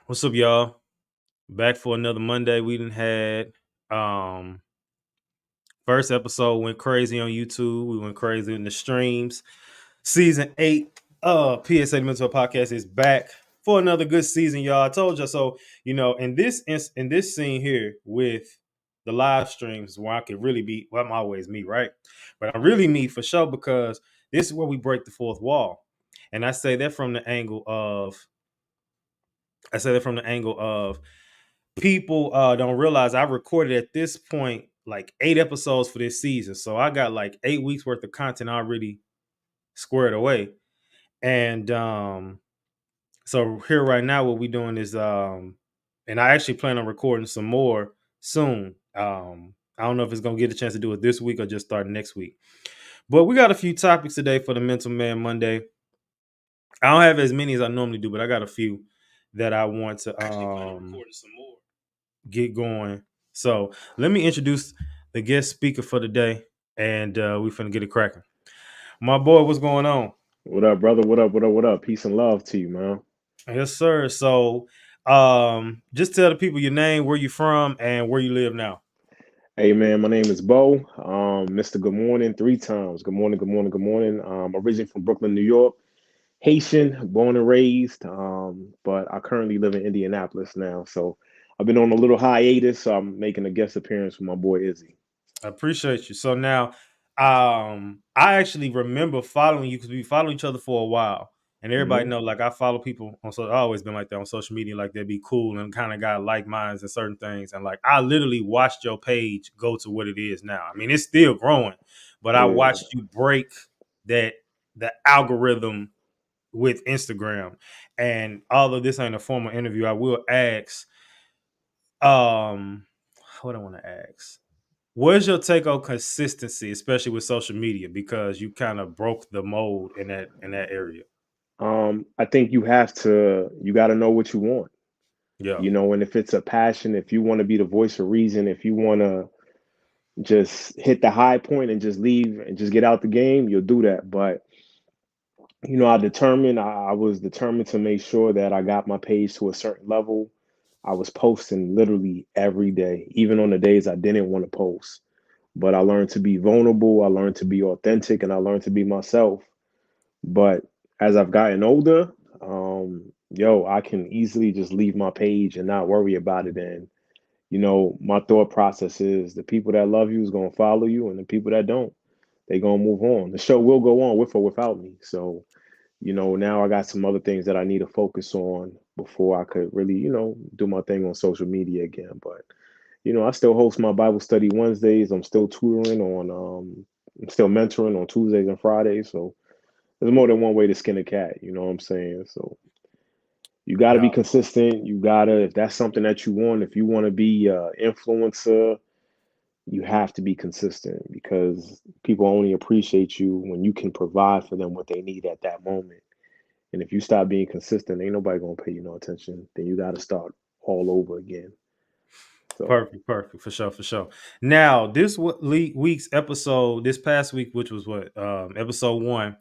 What's up, y'all? Back for another Monday. We done had first episode went crazy on YouTube. We went crazy in the streams. Season 8 PSA the Mental Podcast is back for another good season, y'all. I told you so. In this scene here with the live streams where I could really be, well, I'm always me, right? But I'm really me for sure because this is where we break the fourth wall. And I say that from the angle of people don't realize I recorded at this point like 8 episodes for this season. So I got like 8 weeks worth of content already squared away. And so here right now, what we're doing is and I actually plan on recording some more soon. I don't know if it's gonna get a chance to do it this week or just start next week. But we got a few topics today for the Mental Man Monday. I don't have as many as I normally do, but I got a few that I want to get going. So let me introduce the guest speaker for the day, and we finna get it cracking. My boy, what's going on? What up, brother? What up? What up? What up? Peace and love to you, man. Yes, sir. So, just tell the people your name, where you from, and where you live now. Hey, man, my name is Beau. Mr. Good morning, three times. Good morning, good morning, good morning. Originally from Brooklyn, New York, Haitian, born and raised. But I currently live in Indianapolis now. So I've been on a little hiatus. So I'm making a guest appearance with my boy Izzy. I appreciate you. So now, I actually remember following you because we followed each other for a while, and everybody Hmm. know like I follow people on. So I always been like that on social media, like they'd be cool and kind of got like minds and certain things. And like I literally watched your page go to what it is now. I mean, it's still growing, but I Yeah. watched you break that the algorithm with Instagram. And although this ain't a formal interview, I will ask, um, what I want to ask. What's your take on consistency, especially with social media, because you kind of broke the mold in that area? I think you got to know what you want, Yeah, and if it's a passion, if you want to be the voice of reason, if you want to just hit the high point and just leave and just get out the game, you'll do that. But I was determined to make sure that I got my page to a certain level. I was posting literally every day, even on the days I didn't want to post. But I learned to be vulnerable, I learned to be authentic, and I learned to be myself. But as I've gotten older, I can easily just leave my page and not worry about it. And my thought process is the people that love you is gonna follow you, and the people that don't, they gonna move on. The show will go on with or without me. So, now I got some other things that I need to focus on before I could really, do my thing on social media again. But, I still host my Bible study Wednesdays. I'm still mentoring on Tuesdays and Fridays. So there's more than one way to skin a cat, you know what I'm saying? So you got to be yeah, consistent. If that's something that you want, if you want to be an influencer, you have to be consistent because people only appreciate you when you can provide for them what they need at that moment. And if you stop being consistent, ain't nobody gonna pay you no attention. Then you got to start all over again. So, perfect, for sure, for sure. Now, week's episode, this past week, which was what episode 1,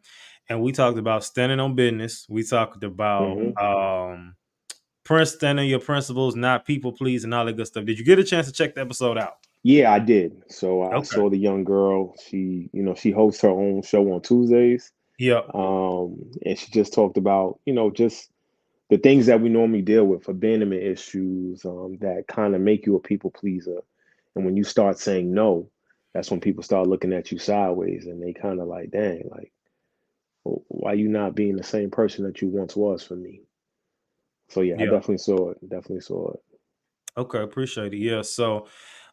and we talked about standing on business. We talked about hmm Prince standing on your principles, not people please, and all that good stuff. Did you get a chance to check the episode out? yeah, I did. So I Okay. saw the young girl. She hosts her own show on Tuesdays, Yep. and she just talked about, just the things that we normally deal with, abandonment issues, that kind of make you a people pleaser. And when you start saying no, that's when people start looking at you sideways, and they kind of like, dang, like, why you not being the same person that you once was for me? So yeah, I Yeah. definitely saw it. Definitely saw it. Okay, appreciate it. Yeah. So,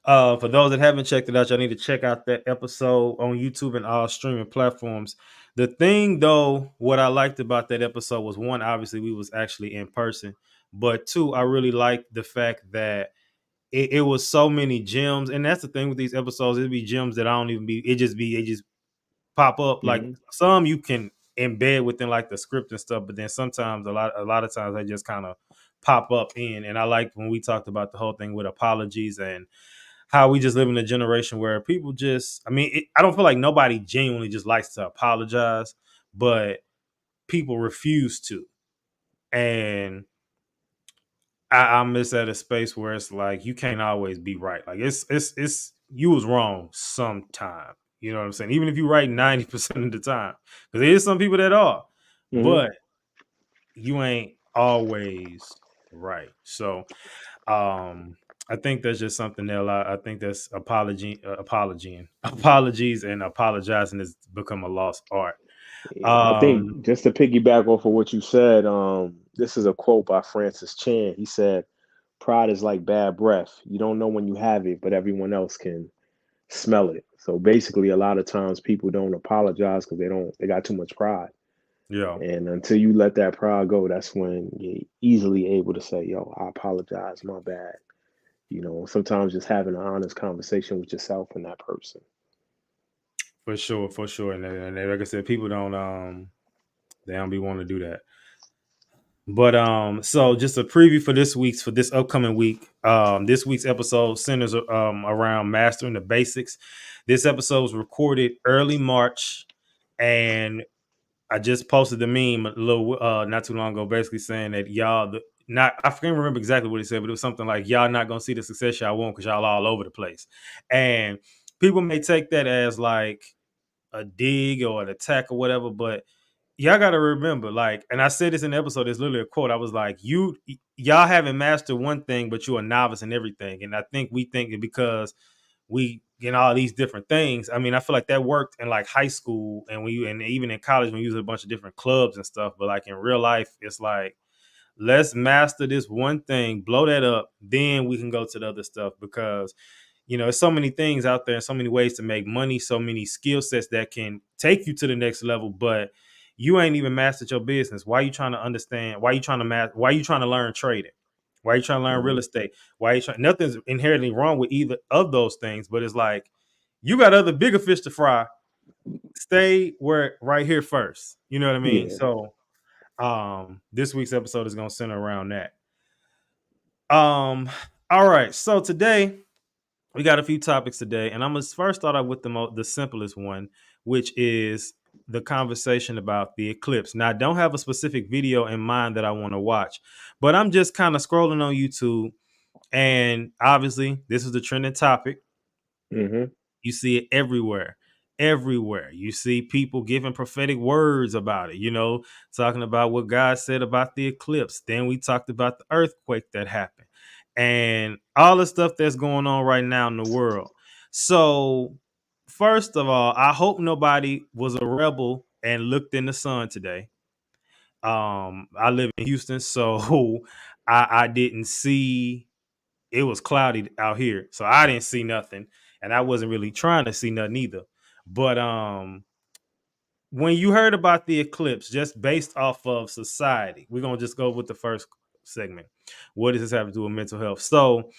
for those that haven't checked it out, y'all need to check out that episode on YouTube and all streaming platforms. The thing, though, what I liked about that episode was one, obviously, we was actually in person, but two, I really liked the fact that it was so many gems, and that's the thing with these episodes. It'd be gems that I don't even be. It just pop up. Like Hmm. some you can embed within like the script and stuff, but then sometimes a lot of times they just kind of pop up in. And I like when we talked about the whole thing with apologies and how we just live in a generation where people just, I mean, I don't feel like nobody genuinely just likes to apologize, but people refuse to. And I'm just at a space where it's like you can't always be right. Like it's you was wrong sometime. You know what I'm saying? Even if you right 90% of the time, because there is some people that are, Hmm. but you ain't always right. So I think that's just something that I think that's apologies and apologizing has become a lost art. Yeah, I think Um, just to piggyback off of what you said, this is a quote by Francis Chan. He said, "Pride is like bad breath. You don't know when you have it, but everyone else can smell it." So basically, a lot of times people don't apologize because they got too much pride. yeah, And until you let that pride go, that's when you're easily able to say, "Yo, I apologize, my bad." Sometimes just having an honest conversation with yourself and that person. for sure. And like I said, people don't they don't be wanting to do that. But so just a preview for this upcoming week. This week's episode centers around mastering the basics. This episode was recorded early March, and I just posted the meme a little not too long ago, basically saying that y'all not I can't remember exactly what he said, but it was something like y'all not gonna see the success y'all want because y'all all over the place. And people may take that as like a dig or an attack or whatever, but y'all got to remember, like, and I said this in the episode. It's literally a quote. I was like, y'all haven't mastered one thing, but you're a novice in everything. And I think we think it because we get all these different things. I mean, I feel like that worked in like high school and even in college when you use a bunch of different clubs and stuff. But like in real life, it's like let's master this one thing, blow that up, then we can go to the other stuff because there's so many things out there, so many ways to make money, so many skill sets that can take you to the next level, but you ain't even mastered your business. Why are you trying to understand? Why are you trying to learn trading? Why are you trying to learn real Hmm. estate? Why are you trying? Nothing's inherently wrong with either of those things, but it's like you got other bigger fish to fry. Stay where right here first. You know what I mean? Yeah. So this week's episode is gonna center around that. Um, all right. So today we got a few topics today, and I'm gonna first start out with the simplest one, which is the conversation about the eclipse. Now, I don't have a specific video in mind that I want to watch, but I'm just kind of scrolling on YouTube, and obviously, this is the trending topic. Hmm. You see it everywhere. Everywhere. You see people giving prophetic words about it, talking about what God said about the eclipse. Then we talked about the earthquake that happened and all the stuff that's going on right now in the world. So, first of all, I hope nobody was a rebel and looked in the sun today. I live in Houston, so I didn't see it was cloudy out here, so I didn't see nothing, and I wasn't really trying to see nothing either. But when you heard about the eclipse, just based off of society, we're gonna just go with the first segment. What does this have to do with mental health? So,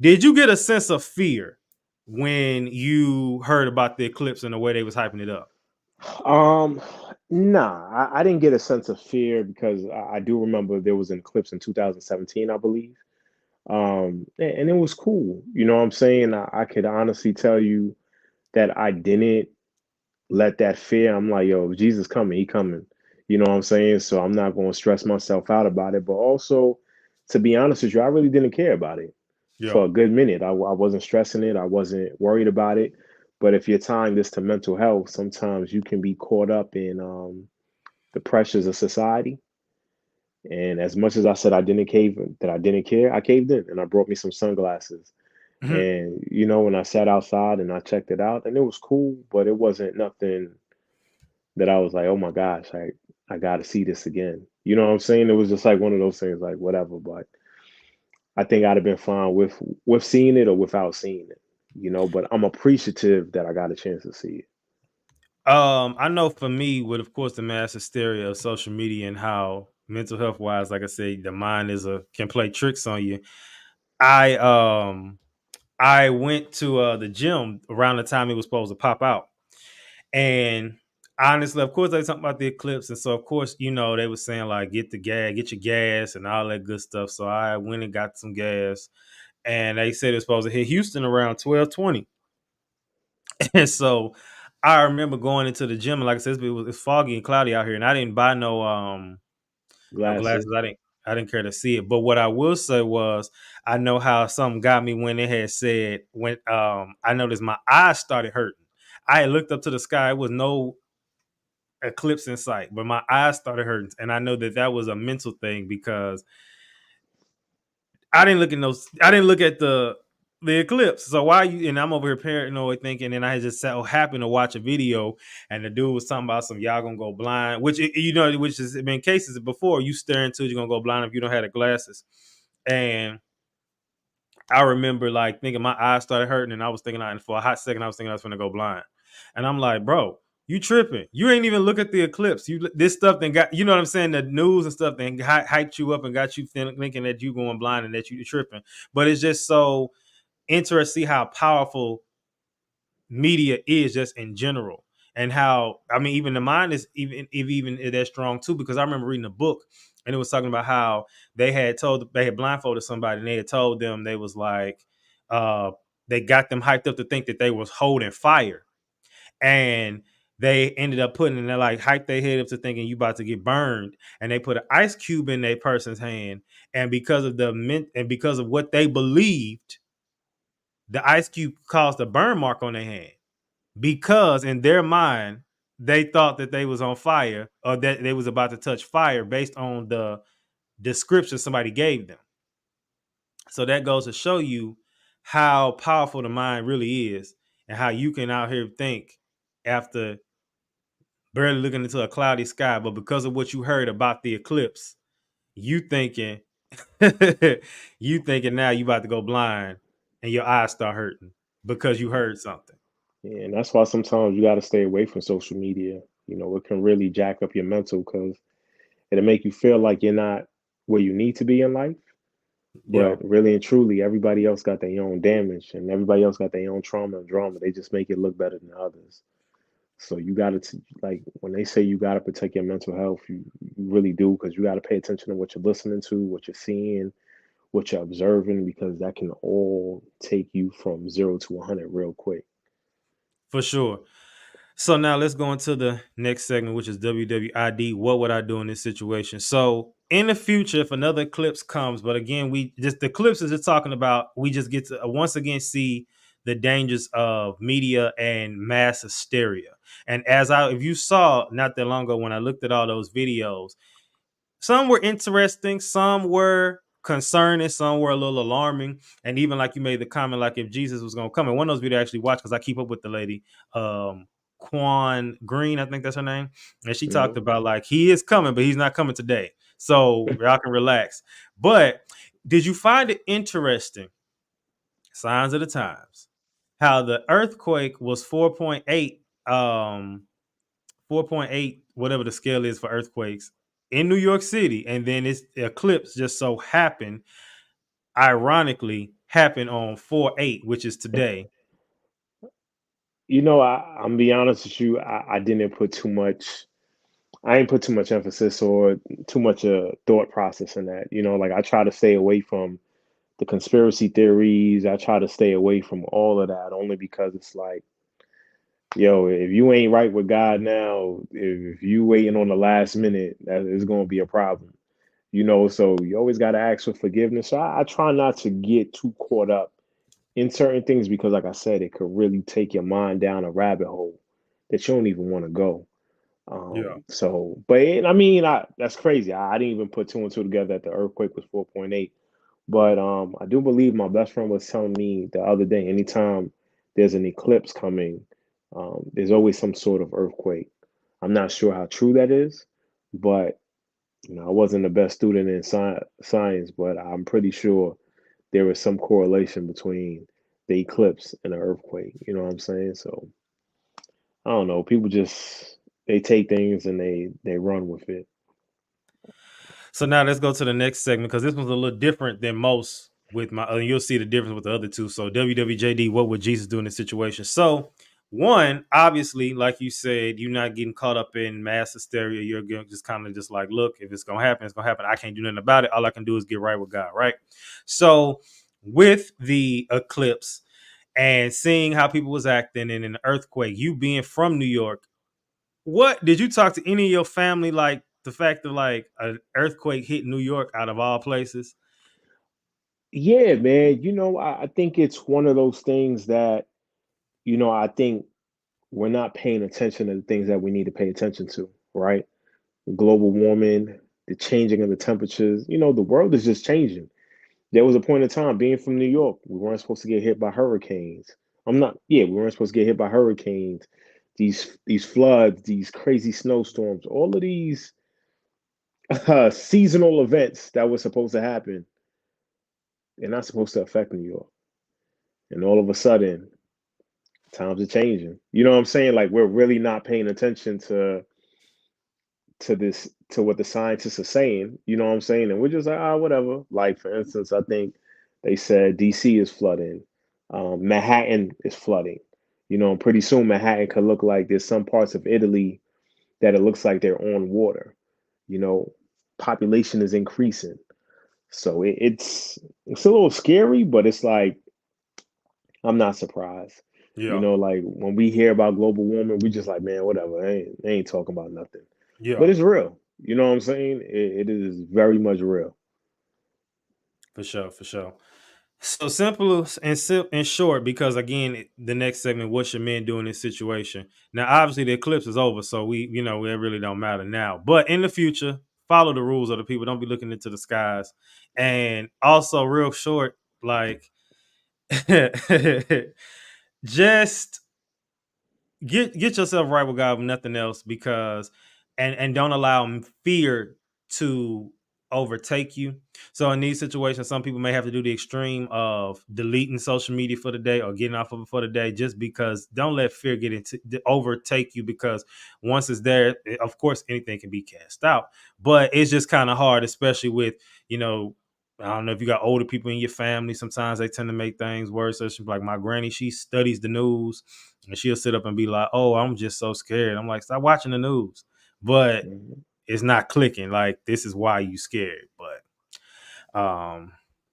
did you get a sense of fear when you heard about the eclipse and the way they was hyping it up? Um, nah, I didn't get a sense of fear because I do remember there was an eclipse in 2017, I believe. And it was cool. You know what I'm saying? I could honestly tell you that I didn't let that fear. I'm like, yo, if Jesus coming, he coming. You know what I'm saying? So I'm not going to stress myself out about it. But also, to be honest with you, I really didn't care about it Yeah. for a good minute. I wasn't stressing it. I wasn't worried about it. But if you're tying this to mental health, sometimes you can be caught up in the pressures of society. And as much as I said I didn't care, I caved in and I brought me some sunglasses. Mhm. And when I sat outside and I checked it out, and it was cool, but it wasn't nothing that I was like, oh my gosh, I got to see this again. You know what I'm saying? It was just like one of those things, like whatever. But I think I'd have been fine with seeing it or without seeing it. But I'm appreciative that I got a chance to see it. I know for me, with of course the mass hysteria of social media and how mental health wise, like I said, the mind can play tricks on you. I I went to the gym around the time it was supposed to pop out, and honestly, of course, they talking about the eclipse, and so of course, they were saying like get the gas, get your gas, and all that good stuff. So I went and got some gas, and they said it's supposed to hit Houston around 12:20, and so I remember going into the gym, and like I said, it's foggy and cloudy out here, and I didn't buy no Glasses. glasses. I didn't. I didn't care to see it. But what I will say was, I know how something got me when it had said when I noticed my eyes started hurting. I had looked up to the sky. It was no eclipse in sight, but my eyes started hurting, and I know that that was a mental thing because I didn't look at those. I didn't look at the eclipse. So why you and I'm over here paranoid thinking, and I just so happened to watch a video, and the dude was talking about some y'all gonna go blind, which which has been cases before. You stare into it, you're gonna go blind if you don't have the glasses. And I remember like thinking my eyes started hurting, and I was thinking, and for a hot second, I was thinking I was gonna go blind. And I'm like, bro, you tripping? You ain't even look at the eclipse. You this stuff then got you know what I'm saying? The news and stuff then hyped you up and got you thinking that you going blind and that you tripping. But it's just so interesting to see how powerful media is just in general, and how I mean even the mind is even that strong too. Because I remember reading a book and it was talking about how they had blindfolded somebody and they had told them they was like uh they got them hyped up to think that they was holding fire, and they ended up putting in there like hype their head up to thinking you about to get burned, and they put an ice cube in a person's hand, and because of because of what they believed, the ice cube caused a burn mark on their hand because in their mind they thought that they was on fire or that they was about to touch fire based on the description somebody gave them. So that goes to show you how powerful the mind really is and how you can out here think after barely looking into a cloudy sky, but because of what you heard about the eclipse, you thinking you thinking now you about to go blind and your eyes start hurting because you heard something. Yeah, and that's why sometimes you got to stay away from social media. You know, it can really jack up your mental because it'll make you feel like you're not where you need to be in life. Yeah, But really and truly, everybody else got their own damage and everybody else got their own trauma and drama. They just make it look better than others. So you got to, like, when they say you got to protect your mental health, you really do because you got to pay attention to what you're listening to, what you're seeing, what you're observing, because that can all take you from 0 to 100 real quick. for sure. So now let's go into the next segment, which is WWID. What would I do in this situation? So in the future, if another eclipse comes, but again, we just the eclipse is just talking about we just get to once again see the dangers of media and mass hysteria. And if you saw not that long ago when I looked at all those videos, some were interesting, some were concerning, some were a little alarming, and even like you made the comment, like if Jesus was gonna come, and one of those videos I actually watched because I keep up with the lady, Quan Green, I think that's her name, and she talked Hmm. about like he is coming, but he's not coming today, so y'all can relax. But did you find it interesting? Signs of the times, how the earthquake was 4.8, 4.8, whatever the scale is for earthquakes in New York City. And then its eclipse just so happened, ironically, happened on 4/8, which is today. You know, I'm be honest with you, I didn't put too much, I ain't put too much emphasis or too much thought process in that. You know, like I try to stay away from the conspiracy theories. I try to stay away from all of that only because it's like, yo, if you ain't right with God now, if you waiting on the last minute, that is going to be a problem. You know, so you always got to ask for forgiveness. So I try not to get too caught up in certain things because, like I said, it could really take your mind down a rabbit hole that you don't even want to go. Yeah. But I mean, that's crazy. I didn't even put two and two together that the earthquake was 4.8. But I do believe my best friend was telling me the other day, anytime there's an eclipse coming, there's always some sort of earthquake. I'm not sure how true that is, but you know, I wasn't the best student in science, but I'm pretty sure there is some correlation between the eclipse and the earthquake. You know what I'm saying? So I don't know. People just they take things and they run with it. So now let's go to the next segment because this one's a little different than most. With my, you'll see the difference with the other two. So WWJD, what would Jesus do in this situation? So one, obviously, like you said, you're not getting caught up in mass hysteria. You're just kind of just like, look, if it's gonna happen, it's gonna happen. I can't do nothing about it. All I can do is get right with God, right? So with the eclipse and seeing how people was acting and an earthquake, you being from New York, what did you talk to any of your family like? the fact of like an earthquake hit New York out of all places. Yeah, man. I think it's one of those things that, I think we're not paying attention to the things that we need to pay attention to, right? Global warming, the changing of the temperatures. The world is just changing. There was a point in time, being from New York, we weren't supposed to get hit by hurricanes. We weren't supposed to get hit by hurricanes, these floods, these crazy snowstorms, all of these seasonal events that were supposed to happen. They're not supposed to affect New York. And all of a sudden, times are changing. You know what I'm saying? Like we're really not paying attention to what the scientists are saying. You know what I'm saying? And we're just like, whatever. Like for instance, I think they said DC is flooding, Manhattan is flooding. Pretty soon Manhattan could look like there's some parts of Italy that it looks like they're on water. You know, Population is increasing, so it's a little scary, but it's like I'm not surprised. Yeah, Like when we hear about global warming, we just like, man, whatever. They ain't talking about nothing. yeah, But it's real. You know what I'm saying? It is very much real. for sure, for sure. So simple and short, because again, the next segment, what should men do in this situation? Now, obviously, the eclipse is over, so it really don't matter now. But in the future, follow the rules of the people. Don't be looking into the skies. And also, real short, like, just get yourself right with God, with nothing else, because and don't allow fear to overtake you. So in these situations, some people may have to do the extreme of deleting social media for the day or getting off of it for the day, just because don't let fear get into overtake you, because once it's there, of course anything can be cast out. But it's just kind of hard, especially with, you know, I don't know if you got older people in your family. Sometimes they tend to make things worse. So like my granny, she studies the news, and she'll sit up and be like, "Oh, I'm just so scared." I'm like, "Stop watching the news." But Mhm. it's not clicking. Like, this is why you scared. But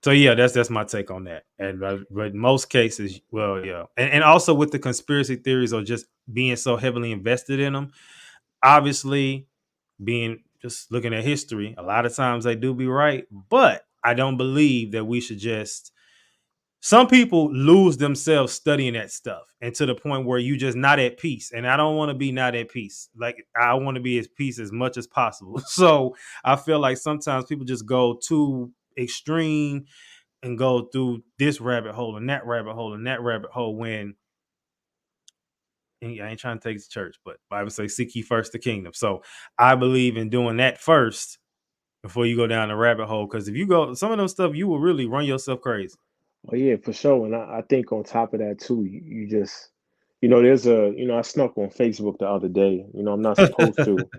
so yeah, that's my take on that. And but in most cases, well, yeah, and also with the conspiracy theories or just being so heavily invested in them, obviously, being just looking at history, a lot of times they do be right. But I don't believe that we should just, some people lose themselves studying that stuff, and to the point where you just not at peace. And I don't want to be not at peace. Like, I want to be at peace as much as possible. So I feel like sometimes people just go too extreme and go through this rabbit hole and that rabbit hole and that rabbit hole, when, and I ain't trying to take it to church, but Bible says seek ye first the kingdom. So I believe in doing that first before you go down the rabbit hole. Because if you go some of those stuff, you will really run yourself crazy. Oh yeah, for sure. And I think on top of that too, you just, I snuck on Facebook the other day. I'm not supposed to,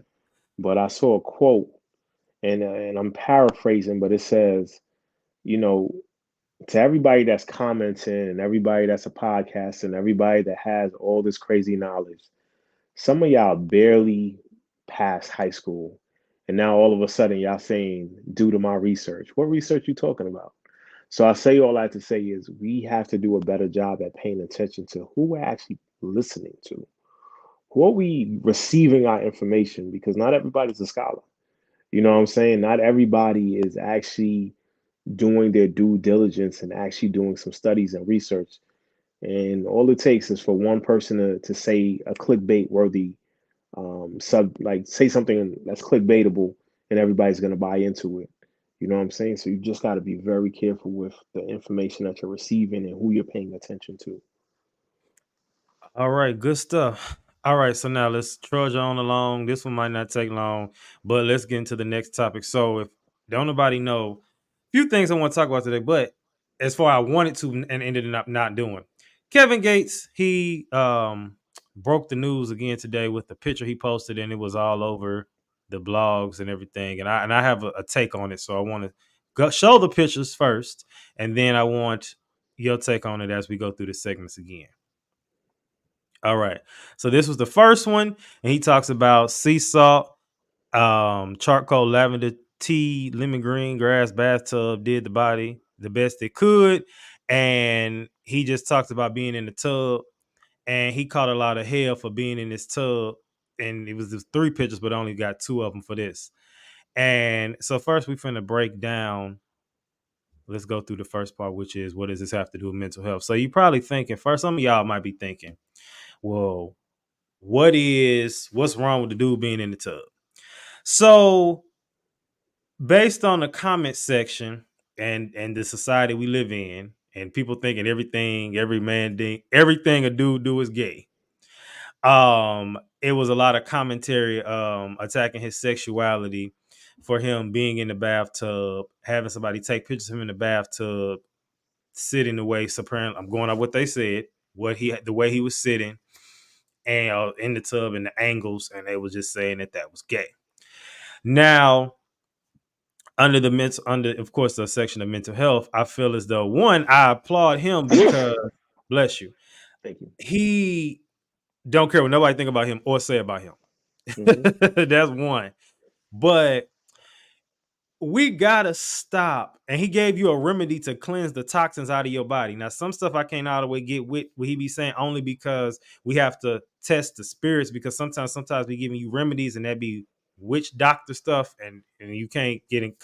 but I saw a quote, and I'm paraphrasing, but it says, you know, to everybody that's commenting and everybody that's a podcast and everybody that has all this crazy knowledge, some of y'all barely passed high school, and now all of a sudden y'all saying, due to my research. What research you talking about? So I say all that to say is we have to do a better job at paying attention to who we're actually listening to. Who are we receiving our information? Because not everybody's a scholar. You know what I'm saying? Not everybody is actually doing their due diligence and actually doing some studies and research. And all it takes is for one person to say a clickbait worthy like say something that's clickbaitable, and everybody's going to buy into it. You know what I'm saying? So you just got to be very careful with the information that you're receiving and who you're paying attention to. All right, good stuff. All right, so now let's trudge on along. This one might not take long, but let's get into the next topic. So, if don't nobody know, a few things I want to talk about today, but as far I wanted to and ended up not doing. Kevin Gates, he broke the news again today with the picture he posted, and it was all over the blogs and everything. And I have a take on it, so I want to go show the pictures first, and then I want your take on it as we go through the segments again. All right. So this was the first one, and he talks about sea salt, charcoal, lavender tea, lemon green grass bathtub did the body the best it could, and he just talks about being in the tub, and he caught a lot of hell for being in this tub, and it was just three pictures, but only got two of them for this. And so first we finna break down. Let's go through the first part, which is what does this have to do with mental health? So you probably thinking first, some of y'all might be thinking, well, what's wrong with the dude being in the tub? So based on the comment section and the society we live in, and people thinking everything a dude do is gay. It was a lot of commentary attacking his sexuality for him being in the bathtub, having somebody take pictures of him in the bathtub, sitting the way. So apparently, I'm going off what they said, the way he was sitting, and in the tub and the angles, and they was just saying that was gay. Now, under of course the section of mental health, I feel as though one, I applaud him because bless you, Thank you. he don't care what nobody think about him or say about him. Hmm. That's one. But we gotta stop. And he gave you a remedy to cleanse the toxins out of your body. Now, some stuff I can't all the way get with what he be saying, only because we have to test the spirits, because sometimes we giving you remedies and that be witch doctor stuff, and you can't get in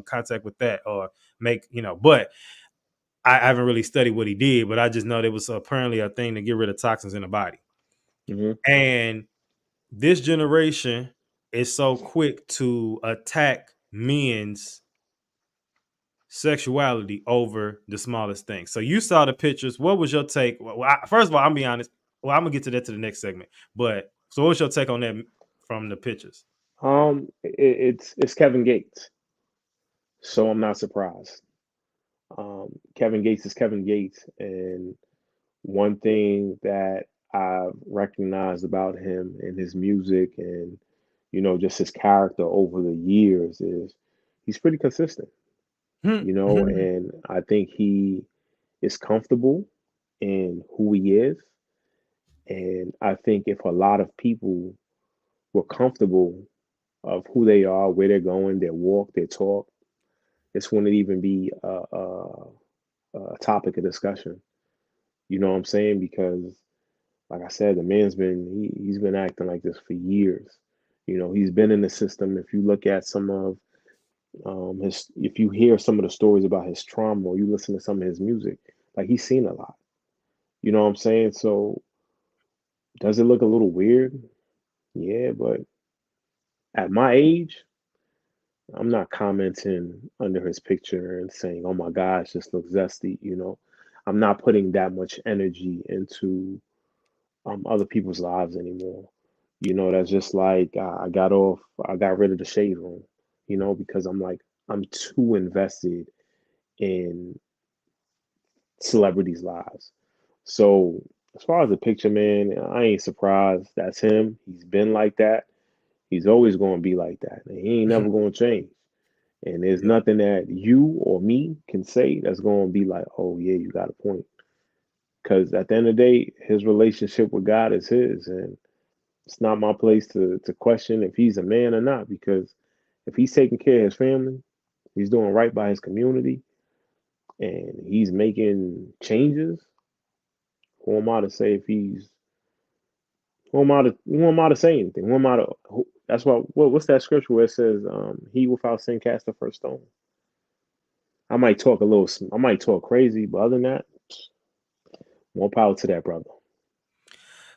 contact with that or make, but I haven't really studied what he did, but I just know there was apparently a thing to get rid of toxins in the body. Hmm. And this generation is so quick to attack men's sexuality over the smallest thing. So you saw the pictures. What was your take? Well, first of all, I'm be honest. Well, I'm gonna get to that to the next segment. But so, what's your take on that from the pictures? It's Kevin Gates, so I'm not surprised. Kevin Gates is Kevin Gates, and one thing that I've recognized about him and his music and just his character over the years is he's pretty consistent, and I think he is comfortable in who he is. And I think if a lot of people were comfortable of who they are, where they're going, their walk, their talk, this wouldn't even be a topic of discussion. You know what I'm saying? Because, like I said, the man's he's been acting like this for years. He's been in the system. If you look at some of if you hear some of the stories about his trauma, or you listen to some of his music, like he's seen a lot. You know what I'm saying? So does it look a little weird? Yeah, but at my age, I'm not commenting under his picture and saying, "Oh my gosh, this looks zesty." I'm not putting that much energy into other people's lives anymore. That's just like I got rid of the shade room. Because I'm like I'm too invested in celebrities' lives. So as far as the picture, man, I ain't surprised. That's him. He's been like that. He's always going to be like that, and he ain't never going to change. And there's Yeah. nothing that you or me can say that's going to be like, oh, yeah, you got a point. Because at the end of the day, his relationship with God is his. And it's not my place to question if he's a man or not. Because if he's taking care of his family, he's doing right by his community, and he's making changes, who am I to say if he's, who am I to say anything? That's what's that scripture where it says, he without sin cast the first stone? I might talk crazy, but other than that, more power to that brother.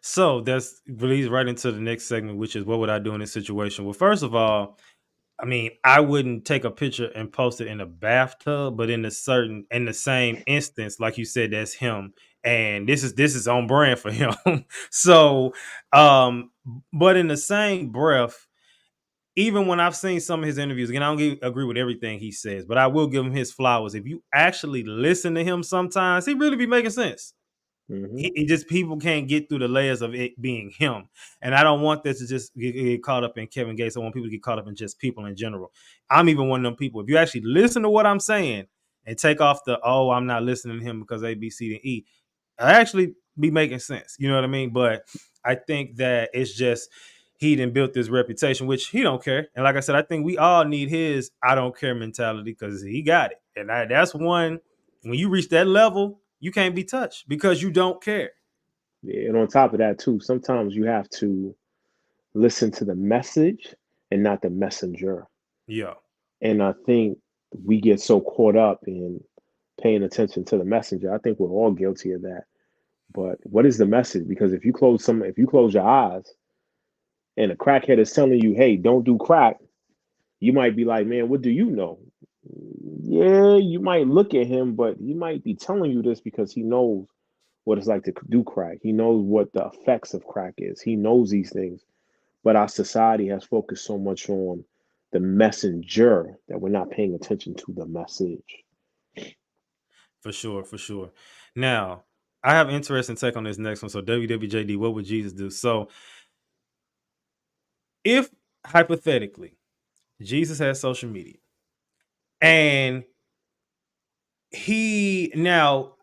So that's leads right into the next segment, which is what would I do in this situation? Well, first of all, I mean, I wouldn't take a picture and post it in a bathtub, but in the same instance, like you said, that's him, and this is on brand for him. So, um, but in the same breath, even when I've seen some of his interviews, again, I don't agree with everything he says, but I will give him his flowers. If you actually listen to him, sometimes he really be making sense. Hmm. He just people can't get through the layers of it being him, and I don't want this to just get caught up in Kevin Gates. I want people to get caught up in just people in general. I'm even one of them people. If you actually listen to what I'm saying and take off the I'm not listening to him because A, B, C, and E, I actually be making sense. You know what I mean? But I think that it's just he done built this reputation, which he don't care. And like I said, I think we all need his I don't care mentality because he got it. And that's one, when you reach that level, you can't be touched because you don't care. Yeah, and on top of that too, sometimes you have to listen to the message and not the messenger. Yeah, And I think we get so caught up in paying attention to the messenger. I think we're all guilty of that. But what is the message? Because if you close your eyes and a crackhead is telling you, "Hey, don't do crack," you might be like, "Man, what do you know?" Yeah, you might look at him, but he might be telling you this because he knows what it's like to do crack. He knows what the effects of crack is. He knows these things. But our society has focused so much on the messenger that we're not paying attention to the message. for sure, for sure. Now, I have interesting take on this next one. So, WWJD, what would Jesus do? So, if hypothetically Jesus has social media and he now,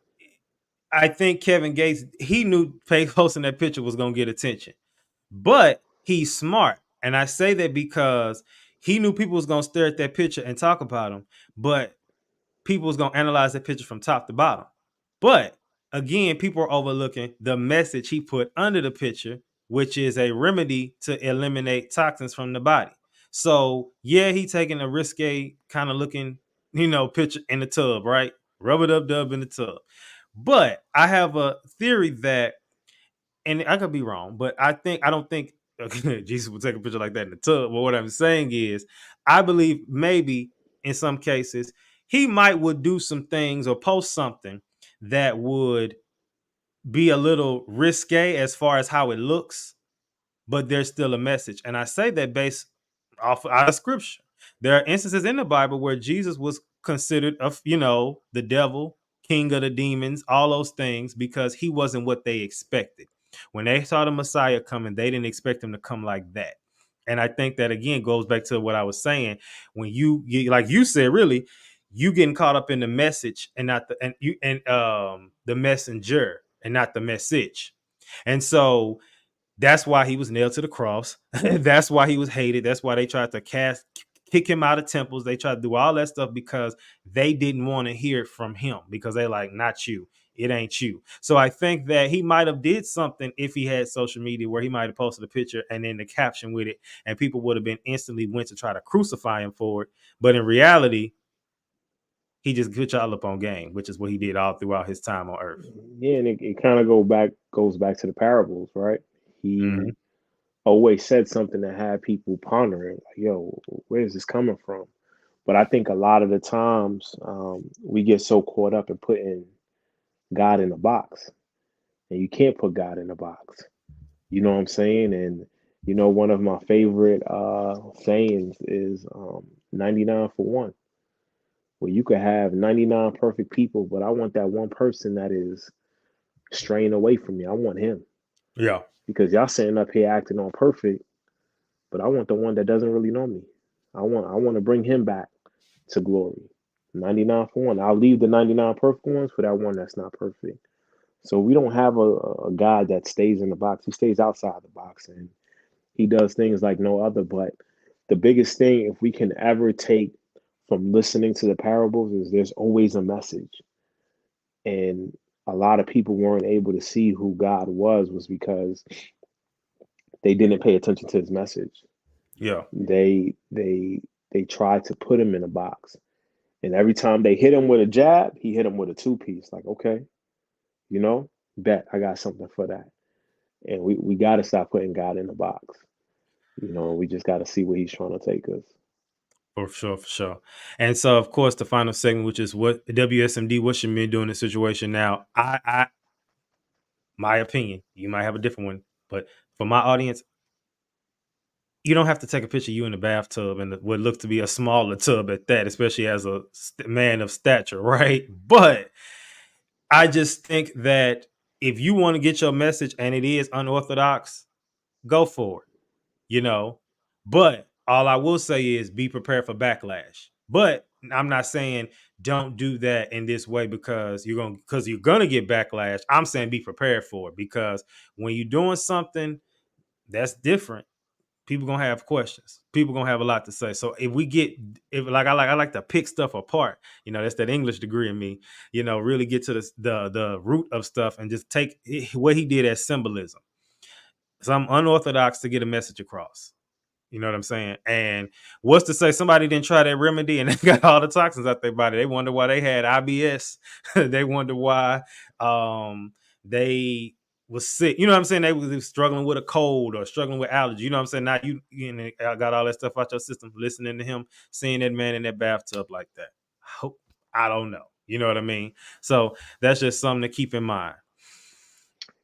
I think Kevin Gates, he knew posting that picture was going to get attention, but he's smart. And I say that because he knew people was going to stare at that picture and talk about him, but people was going to analyze that picture from top to bottom. But again, people are overlooking the message he put under the picture, which is a remedy to eliminate toxins from the body. So yeah, he taking a risque kind of looking, picture in the tub, right? Rub it up dub in the tub. But I have a theory that, and I could be wrong, but I don't think Jesus would take a picture like that in the tub. But what I'm saying is, I believe maybe in some cases he might would do some things or post something that would be a little risque as far as how it looks, but there's still a message. And I say that based off out of scripture. There are instances in the Bible where Jesus was considered the devil, king of the demons, all those things, because he wasn't what they expected. When they saw the Messiah coming, they didn't expect him to come like that. And I think that again goes back to what I was saying. When like you said, really, you getting caught up in the message and not the messenger and not the message. And so that's why he was nailed to the cross. That's why he was hated. That's why they tried to kick him out of temples. They tried to do all that stuff because they didn't want to hear it from him, because they like, not you. It ain't you. So I think that he might have did something if he had social media where he might have posted a picture and then the caption with it, and people would have been instantly went to try to crucify him for it. But in reality, he just put y'all up on game, which is what he did all throughout his time on earth. Yeah, and it kind of goes back to the parables, right? Mm-hmm. He always said something that had people pondering, like, "Yo, where is this coming from?" But I think a lot of the times we get so caught up in putting God in a box, and you can't put God in a box. You know what I'm saying? And one of my favorite sayings is 99 for one, where you could have 99 perfect people, but I want that one person that is straying away from me. I want him Yeah, because y'all sitting up here acting all perfect, but I want the one that doesn't really know me. I want to bring him back to glory. 99 for one. I'll leave the 99 perfect ones for that one that's not perfect. So we don't have a God that stays in the box. He stays outside the box and he does things like no other. But the biggest thing, if we can ever take from listening to the parables, is there's always a message. And a lot of people weren't able to see who God was because they didn't pay attention to his message. yeah. They tried to put him in a box. And every time they hit him with a jab, he hit him with a two piece. Like, okay, you know, bet I got something for that. And we got to stop putting God in the box. We just got to see where he's trying to take us. For sure, for sure. And so, of course, the final segment, which is what WSMD, what should men do in this situation? Now, my opinion, you might have a different one, but for my audience, you don't have to take a picture of you in the bathtub and what looks to be a smaller tub at that, especially as a man of stature, right? But I just think that if you want to get your message and it is unorthodox, go for it. you know. But all I will say is be prepared for backlash. But I'm not saying don't do that in this way because you're gonna get backlash. I'm saying be prepared for it, because when you're doing something that's different, people gonna have questions. People gonna have a lot to say. So if we get if like I like to pick stuff apart, that's that English degree in me, really get to the root of stuff and just take what he did as symbolism. So I'm unorthodox to get a message across. You know what I'm saying? And what's to say somebody didn't try that remedy and they got all the toxins out their body? They wonder why they had IBS. They wonder why they was sick. You know what I'm saying? They was struggling with a cold or struggling with allergy. You know what I'm saying? Now you know, got all that stuff out your system, listening to him, seeing that man in that bathtub like that. I don't know. You know what I mean? So that's just something to keep in mind.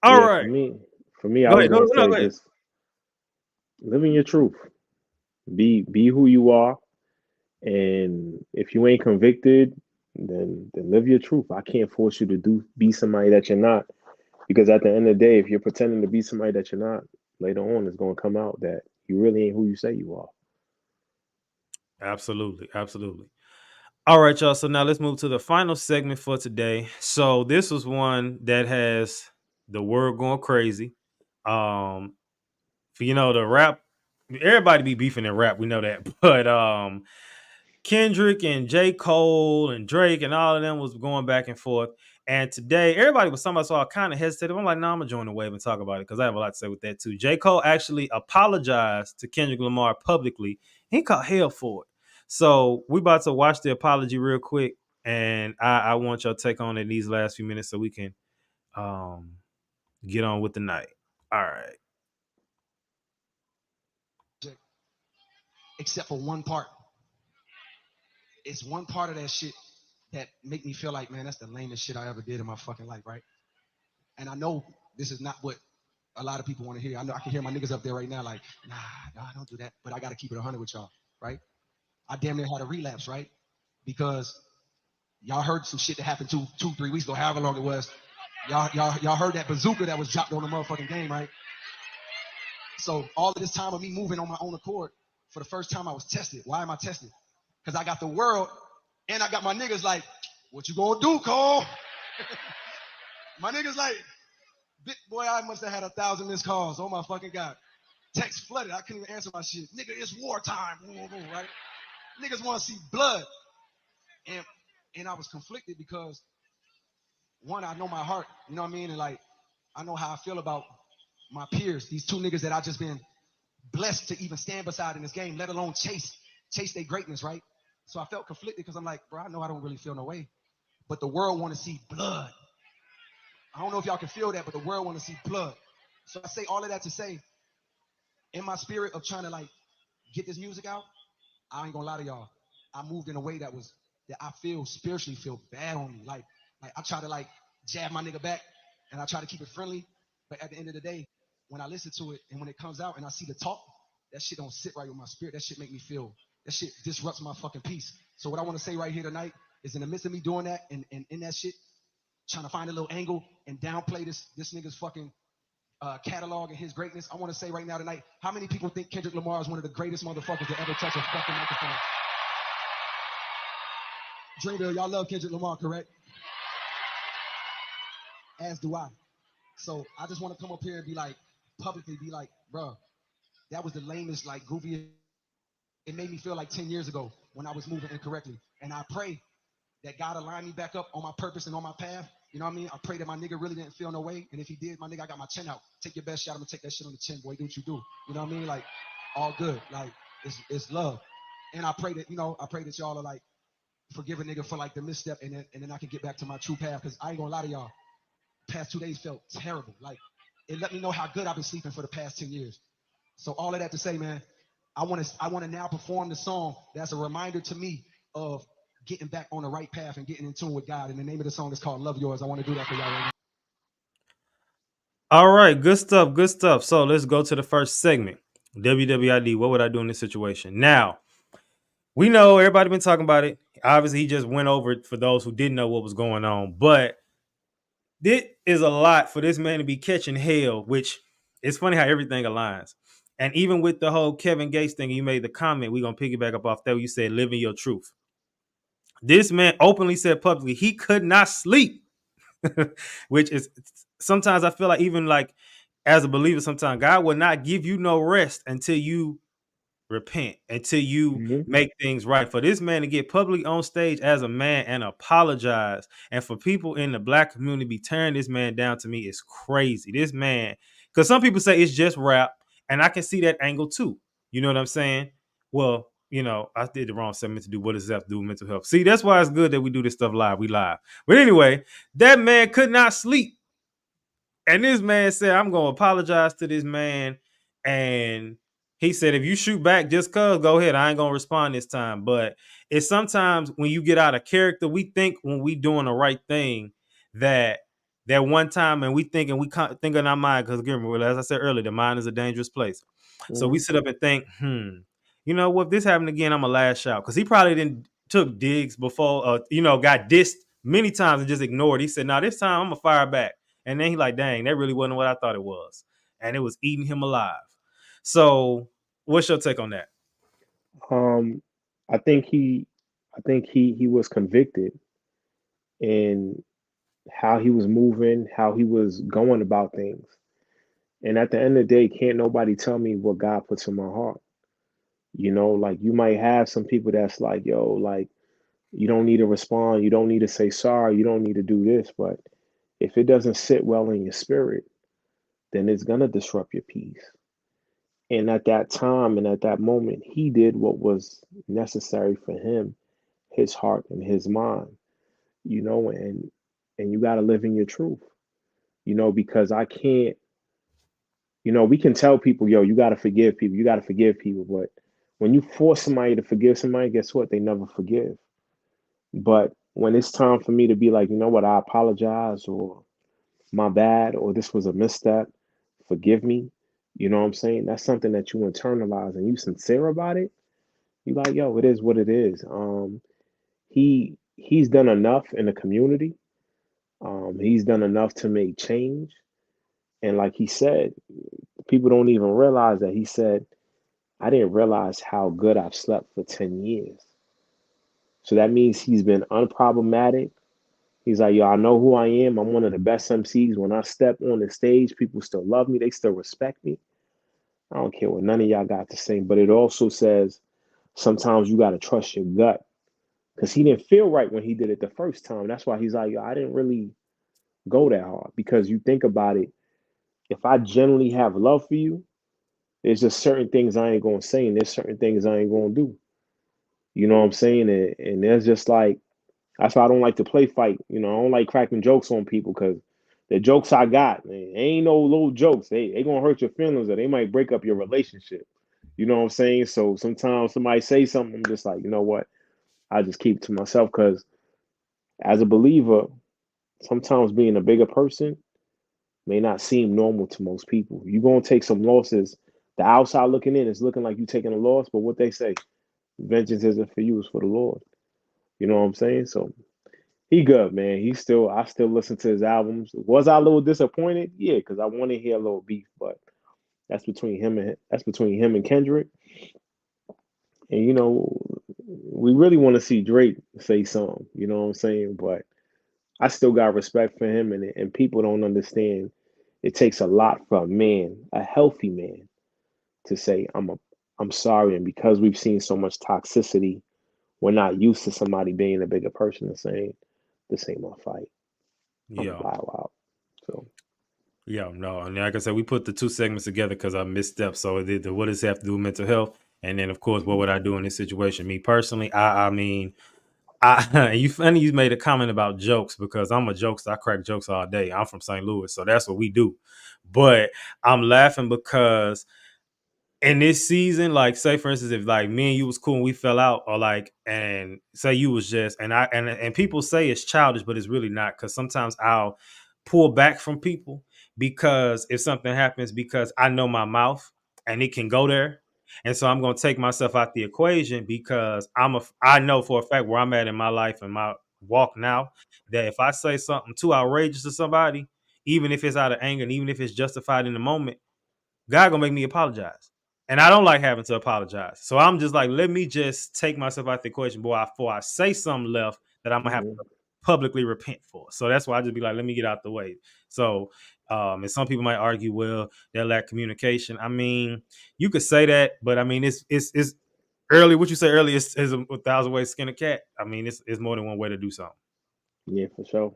All Yeah, right. for me, I Go was ahead. Go, gonna no, say go ahead. just living your truth. Be who you are, and if you ain't convicted, then live your truth. I can't force you to be somebody that you're not, because at the end of the day, if you're pretending to be somebody that you're not, later on it's gonna come out that you really ain't who you say you are. Absolutely. Absolutely. All right, y'all. So now let's move to the final segment for today. So this was one that has the world going crazy. Um, for the rap, everybody be beefing in rap, we know that. But Kendrick and J. Cole and Drake and all of them was going back and forth. And today, everybody was talking about, so I kind of hesitated. I'm like, no, I'm gonna join the wave and talk about it because I have a lot to say with that too. J. Cole actually apologized to Kendrick Lamar publicly. He caught hell for it. So we about to watch the apology real quick, and I want your take on it in these last few minutes so we can um, get on with the night. All right. Except for one part. It's one part of that shit that make me feel like, man, that's the lamest shit I ever did in my fucking life, right? And I know this is not what a lot of people want to hear. I know I can hear my niggas up there right now, like, nah, don't do that. But I got to keep it 100 with y'all, right? I damn near had a relapse, right? Because y'all heard some shit that happened 3 weeks ago, however long it was. Y'all heard that bazooka that was dropped on the motherfucking game, right? So all of this time of me moving on my own accord, for the first time I was tested. Why am I tested? Because I got the world and I got my niggas like, what you gonna do, Cole? My niggas like, boy, I must have had 1,000 missed calls. Oh my fucking God. Text flooded. I couldn't even answer my shit. Nigga, it's wartime. Right? Niggas want to see blood. And I was conflicted because one, I know my heart, you know what I mean? And like, I know how I feel about my peers, these two niggas that I just been blessed to even stand beside in this game, let alone chase their greatness, right? So I felt conflicted because I'm like, bro, I know I don't really feel no way, but the world want to see blood. I don't know if y'all can feel that, but the world want to see blood. So I say all of that to say, in my spirit of trying to like get this music out, I ain't gonna lie to y'all. I moved in a way that I feel spiritually feel bad on me. Like I try to like jab my nigga back and I try to keep it friendly. But at the end of the day, when I listen to it and when it comes out and I see the talk, that shit don't sit right with my spirit. That shit make me feel, that shit disrupts my fucking peace. So what I want to say right here tonight is in the midst of me doing that and in that shit, trying to find a little angle and downplay this nigga's fucking catalog and his greatness. I want to say right now tonight, how many people think Kendrick Lamar is one of the greatest motherfuckers to ever touch a fucking microphone? Dreamville, y'all love Kendrick Lamar, correct? As do I. So I just want to come up here and be like, publicly be like, bro, that was the lamest, like goofiest. It made me feel like 10 years ago when I was moving incorrectly. And I pray that God aligned me back up on my purpose and on my path. You know what I mean? I pray that my nigga really didn't feel no way. And if he did, my nigga, I got my chin out. Take your best shot. I'm gonna take that shit on the chin, boy. Do what you do. You know what I mean? Like, all good. Like, it's love. And I pray that, I pray that y'all are like, forgive a nigga for like the misstep and then I can get back to my true path. Cause I ain't gonna lie to y'all. Past 2 days felt terrible. Like, it let me know how good I've been sleeping for the past 10 years. So all of that to say, man, I want to now perform the song that's a reminder to me of getting back on the right path and getting in tune with God. And the name of the song is called Love Yours. I want to do that for y'all right now. All right, good stuff, good stuff. So let's go to the first segment. WWID, what would I do in this situation? Now, we know everybody been talking about it. Obviously, he just went over it for those who didn't know what was going on. But it is a lot for this man to be catching hell, which it's funny how everything aligns. And even with the whole Kevin Gates thing, you made the comment, we're going to piggyback up off that. You said, living your truth. This man openly said publicly he could not sleep, which is sometimes I feel like even like as a believer, sometimes God will not give you no rest until you repent, until you Hmm. make things right. For this man to get publicly on stage as a man and apologize, and for people in the black community be tearing this man down, to me is crazy. This man, because some people say it's just rap, and I can see that angle too. You know what I'm saying? Well, I did the wrong segment to do. What does that have to do with mental health? See, that's why it's good that we do this stuff live. We live. But anyway, that man could not sleep. And this man said, I'm going to apologize to this man. And he said, if you shoot back just cuz, go ahead. I ain't going to respond this time. But it's sometimes when you get out of character, we think when we doing the right thing that one time, and we think in our mind, because again, as I said earlier, the mind is a dangerous place. So we Mhm. sit up and think, you know what, if this happened again, I'm going to lash out. Because he probably didn't took digs before, got dissed many times and just ignored. He said, now this time I'm going to fire back. And then he like, dang, that really wasn't what I thought it was. And it was eating him alive. So what's your take on that? Um, I think he was convicted in how he was moving, how he was going about things. And at the end of the day, can't nobody tell me what God puts in my heart. Like you might have some people that's like, yo, like you don't need to respond, you don't need to say sorry, you don't need to do this. But if it doesn't sit well in your spirit, then it's gonna disrupt your peace. And at that time and at that moment, he did what was necessary for him, his heart and his mind, and you gotta live in your truth, because I can't, we can tell people, yo, you gotta forgive people, but when you force somebody to forgive somebody, guess what? They never forgive. But when it's time for me to be like, you know what, I apologize, or my bad, or this was a misstep, forgive me. You know what I'm saying? That's something that you internalize and you sincere about it. You like, yo, it is what it is. He's done enough in the community. He's done enough to make change. And like he said, people don't even realize that he said, I didn't realize how good I've slept for 10 years. So that means he's been unproblematic. He's like, yo, I know who I am. I'm one of the best MCs. When I step on the stage, people still love me. They still respect me. I don't care what none of y'all got to say. But it also says sometimes you got to trust your gut because he didn't feel right when he did it the first time. That's why he's like, yo, I didn't really go that hard. Because you think about it, if I genuinely have love for you, there's just certain things I ain't going to say and there's certain things I ain't going to do. You know what I'm saying? And there's just like, that's why I don't like to play fight. I don't like cracking jokes on people because the jokes I got, man, ain't no little jokes. They gonna hurt your feelings or they might break up your relationship. You know what I'm saying? So sometimes somebody say something, I'm just like, you know what? I just keep it to myself because as a believer, sometimes being a bigger person may not seem normal to most people. You're gonna take some losses. The outside looking in is looking like you taking a loss, but what they say, vengeance isn't for you, it's for the Lord. You know what I'm saying? So he good, man. I still listen to his albums. Was I a little disappointed? Yeah, because I want to hear a little beef, but that's between him and Kendrick. And we really want to see Drake say something, you know what I'm saying? But I still got respect for him and people don't understand it takes a lot for a man, a healthy man, to say I'm sorry. And because we've seen so much toxicity, we're not used to somebody being a bigger person and saying, this ain't my fight. I'm a Yeah. bow out. So Yeah, no. And like I said, we put the two segments together because I misstepped. So what does it have to do with mental health? And then of course, what would I do in this situation? Me personally, I mean, you funny you made a comment about jokes because I'm a jokester. I crack jokes all day. I'm from St. Louis, so that's what we do. But I'm laughing because in this season, like say for instance, if like me and you was cool and we fell out, or like and say you was just and people say it's childish, but it's really not because sometimes I'll pull back from people because if something happens because I know my mouth and it can go there. And so I'm gonna take myself out the equation because I know for a fact where I'm at in my life and my walk now that if I say something too outrageous to somebody, even if it's out of anger and even if it's justified in the moment, God gonna make me apologize. And I don't like having to apologize. So I'm just like, let me just take myself out the equation, boy, before I say something left that I'm gonna have mhm. to publicly repent for. So that's why I just be like, let me get out the way. So and some people might argue, well, they lack communication. I mean, you could say that, but I mean it's early, what you say earlier is a thousand ways to skin a cat. I mean, it's more than one way to do something. Yeah, for sure.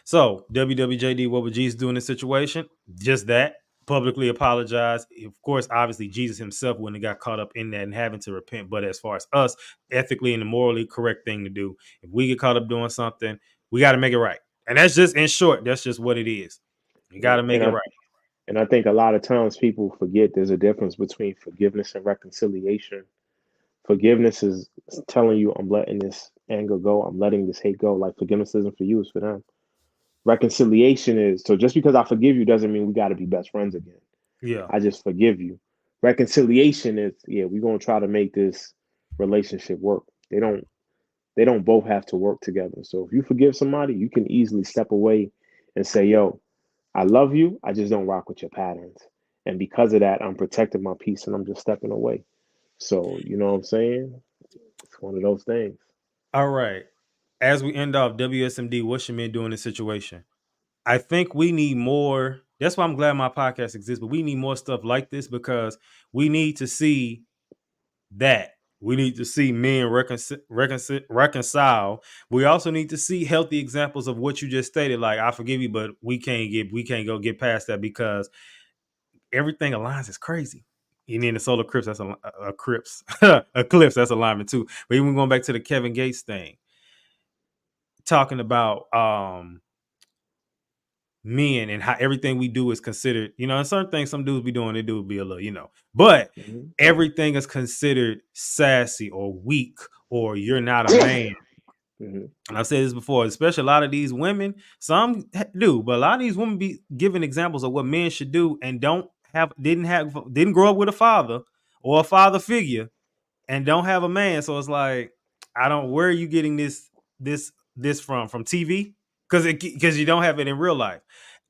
So, WWJD, what would Jesus do in this situation? Just that. publicly apologize. Of course, obviously, Jesus himself wouldn't have got caught up in that and having to repent. But as far as us, ethically and morally correct thing to do, if we get caught up doing something, we got to make it right. And that's just, in short, that's just what it is. You got Yeah. to make it right. And I think a lot of times people forget there's a difference between forgiveness and reconciliation. Forgiveness is telling you I'm letting this anger go, I'm letting this hate go. Like forgiveness isn't for you, it's for them. Reconciliation is so just because I forgive you doesn't mean we got to be best friends again. Yeah. I just forgive you. Reconciliation is yeah, we're gonna try to make this relationship work. They don't both have to work together. So if you forgive somebody, you can easily step away and say, yo, I love you. I just don't rock with your patterns. And because of that, I'm protecting my peace and I'm just stepping away. So, you know what I'm saying? It's one of those things. All right. As we end off, WSMD, what should men do in this situation? I think we need more. That's why I'm glad my podcast exists, but we need more stuff like this because we need to see that. We need to see men reconcile. We also need to see healthy examples of what you just stated. Like, I forgive you, but we can't go get past that because everything aligns is crazy. You need the solar eclipse. That's a Crips. Eclipse. That's alignment too. But even going back to the Kevin Gates thing, talking about men and how everything we do is considered, and certain things some dudes be doing, they do be a little, but Hmm. everything is considered sassy or weak or you're not a man. Hmm. And I've said this before, especially a lot of these women, some do, but a lot of these women be giving examples of what men should do and didn't grow up with a father or a father figure and don't have a man. So it's like, I don't. Where are you getting this from TV? Because you don't have it in real life.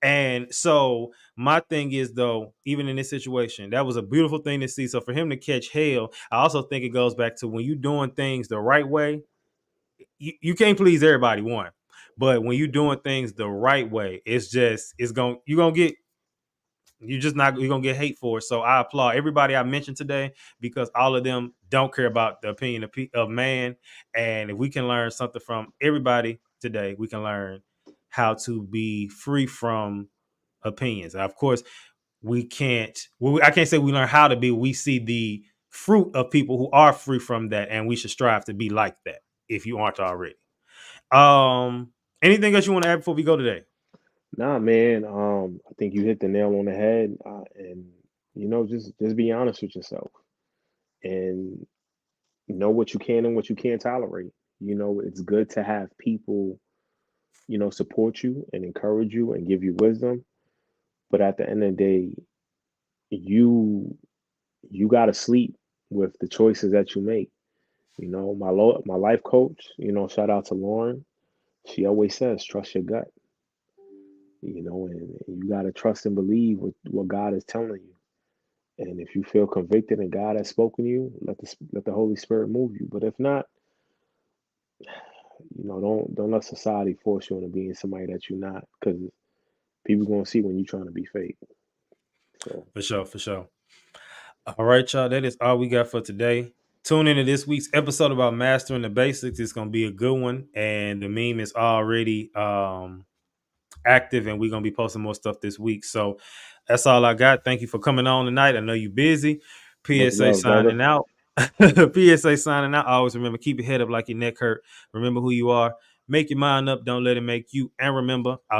And so my thing is though, even in this situation, that was a beautiful thing to see. So for him to catch hell, I also think it goes back to when you doing things the right way, you can't please everybody, one. But when you doing things the right way, you're gonna get you just not you're gonna get hate for it. So I applaud everybody I mentioned today because all of them don't care about the opinion of man. And if we can learn something from everybody today, we can learn how to be free from opinions. Of course, we can't. Well, I can't say we learn how to be. We see the fruit of people who are free from that, and we should strive to be like that. If you aren't already. Anything else you want to add before we go today? Nah, man. I think you hit the nail on the head. And just be honest with yourself and know what you can and what you can't tolerate. It's good to have people, support you and encourage you and give you wisdom. But at the end of the day, you you got to sleep with the choices that you make. My life coach, shout out to Lauren. She always says, trust your gut, and you got to trust and believe what God is telling you. And if you feel convicted and God has spoken to you, let the Holy Spirit move you. But if not, don't let society force you into being somebody that you're not, because people gonna see when you're trying to be fake. So For sure, for sure. All right, y'all. That is all we got for today. Tune into this week's episode about mastering the basics. It's gonna be a good one, and the meme is already active, and we're gonna be posting more stuff this week. So that's all I got. Thank you for coming on tonight. I know you're busy. much PSA love, brother. signing out. PSA signing out. Always remember, keep your head up like your neck hurt. Remember who you are. Make your mind up. Don't let it make you. And remember, I